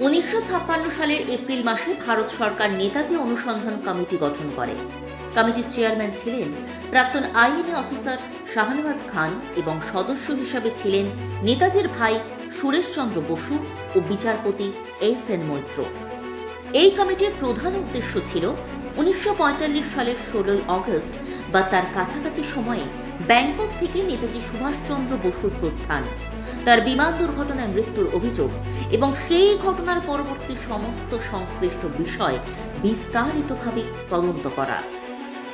1956 সালের এপ্রিল মাসে ভারত সরকার নেতাজি অনুসন্ধান কমিটি গঠন করে। কমিটির চেয়ারম্যান ছিলেন প্রাক্তন আইএনএ অফিসার শাহনওয়াজ খান এবং সদস্য হিসাবে ছিলেন নেতাজির ভাই সুরেশচন্দ্র বসু ও বিচারপতি এস.এন. মৈত্র। এই কমিটির প্রধান উদ্দেশ্য ছিল 1945 সালের 16 আগস্ট বা তার কাছাকাছি সময়ে ব্যাংকক থেকে নেতাজি সুভাষচন্দ্র বসুর প্রস্থান, তার বিমান দুর্ঘটনায় মৃত্যুর অভিযোগ এবং সেই ঘটনার পরবর্তী সমস্ত সংশ্লিষ্ট বিষয় বিস্তারিতভাবে তদন্ত করা।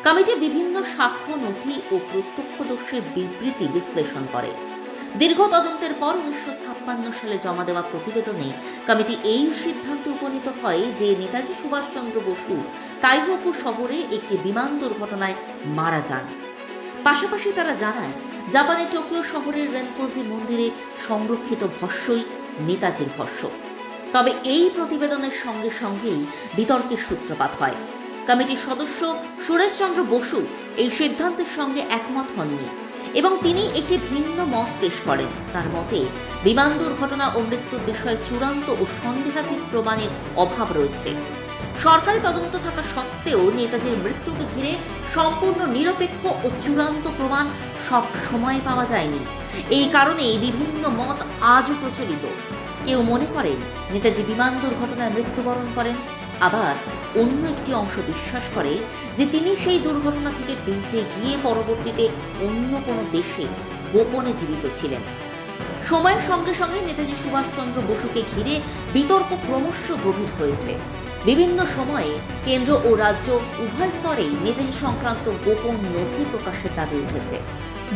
কমিটি বিভিন্ন সাক্ষ্য, নথি ও প্রত্যক্ষদর্শীর বিবৃতি বিশ্লেষণ করে। দীর্ঘ তদন্তের পর 1956 সালে জমা দেওয়া প্রতিবেদনে কমিটি এই সিদ্ধান্তে উপনীত হয় যে নেতাজি সুভাষচন্দ্র বসু তাইহোকু শহরে একটি বিমান দুর্ঘটনায় মারা যান। পাশাপাশি তারা জানায়, জাপানের টোকিও শহরের রেনকোজি মন্দিরে সংরক্ষিত ভস্মই নেতাজির ভস্ম। তবে এই প্রতিবেদনের সঙ্গে সঙ্গেই বিতর্কের সূত্রপাত হয়। কমিটির সদস্য সুরেশচন্দ্র বসু এই সিদ্ধান্তের সঙ্গে একমত হননি এবং তিনি একটি ভিন্ন মত পেশ করেন। তার মতে, বিমান দুর্ঘটনা ও মৃত্যুর বিষয়ে চূড়ান্ত ও সন্দেহাতীত প্রমাণের অভাব রয়েছে। সরকারি তদন্ত থাকা সত্ত্বেও নেতাজির মৃত্যুকে ঘিরে সম্পূর্ণ নিরপেক্ষ ও চূড়ান্ত প্রমাণ সব সময় পাওয়া যায়নি। এই কারণেই বিভিন্ন মত আজও প্রচলিত। কেউ মনে করেন নেতাজি বিমান দুর্ঘটনায় মৃত্যুবরণ করেন, আবার অন্য একটি অংশ বিশ্বাস করে যে তিনি সেই দুর্ঘটনা থেকে বেঁচে গিয়ে পরবর্তীতে অন্য কোনো দেশে গোপনে জীবিত ছিলেন। সময়ের সঙ্গে সঙ্গে নেতাজি সুভাষচন্দ্র বসুকে ঘিরে বিতর্ক ক্রমশ গভীর হয়েছে। বিভিন্ন সময়ে কেন্দ্র ও রাজ্য উভয় স্তরেই নেতাজি সংক্রান্ত গোপন নথি প্রকাশের দাবি উঠেছে।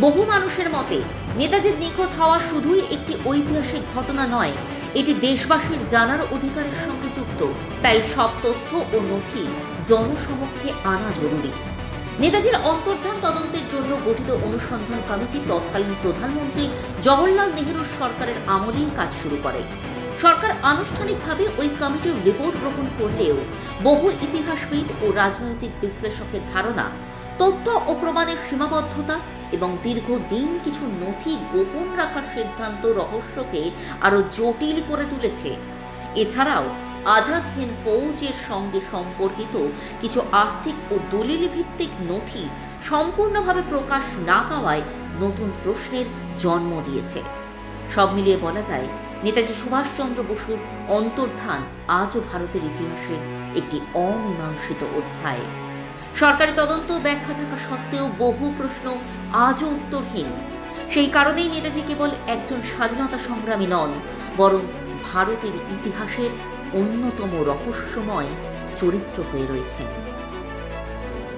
বহু মানুষের মতে নেতাজির নিখোঁজ হওয়া শুধুই একটি ঐতিহাসিক ঘটনা নয়, এটি দেশবাসীর জানার অধিকারের সঙ্গে যুক্ত। তাই সব তথ্য ও নথি জনসমক্ষে আনা জরুরি। নেতাজির অন্তর্ধান তদন্তের জন্য গঠিত অনুসন্ধান কমিটি তৎকালীন প্রধানমন্ত্রী জওহরলাল নেহরুর সরকারের আমলেই কাজ শুরু করে। সরকার আনুষ্ঠানিকভাবে ওই কমিটির রিপোর্ট গ্রহণ করলেও বহু ইতিহাসবিদ ও রাজনৈতিক বিশ্লেষকের ধারণা, তথ্য ও প্রমাণের সীমাবদ্ধতা এবং দীর্ঘদিন কিছু নথি গোপন রাখার সিদ্ধান্ত রহস্যকে আরো জটিল করে তুলেছে। এছাড়াও আজাদ হিন্দ ফৌজের সঙ্গে সম্পর্কিত কিছু আর্থিক ও দলিল ভিত্তিক নথি সম্পূর্ণভাবে প্রকাশ না পাওয়ায় নতুন প্রশ্নের জন্ম দিয়েছে। সব মিলিয়ে বলা যায়, নেতাজি সুভাষচন্দ্র বসুর অন্তর্ধান আজও ভারতের ইতিহাসের একটি অমীমাংসিত অধ্যায়। সরকারি তদন্ত ব্যাখ্যা থাকা সত্ত্বেও বহু প্রশ্ন আজও উত্তরহীন। সেই কারণেই নেতাজি কেবল একজন স্বাধীনতা সংগ্রামী নন, বরং ভারতের ইতিহাসের অন্যতম রহস্যময় চরিত্র হয়ে রয়েছেন।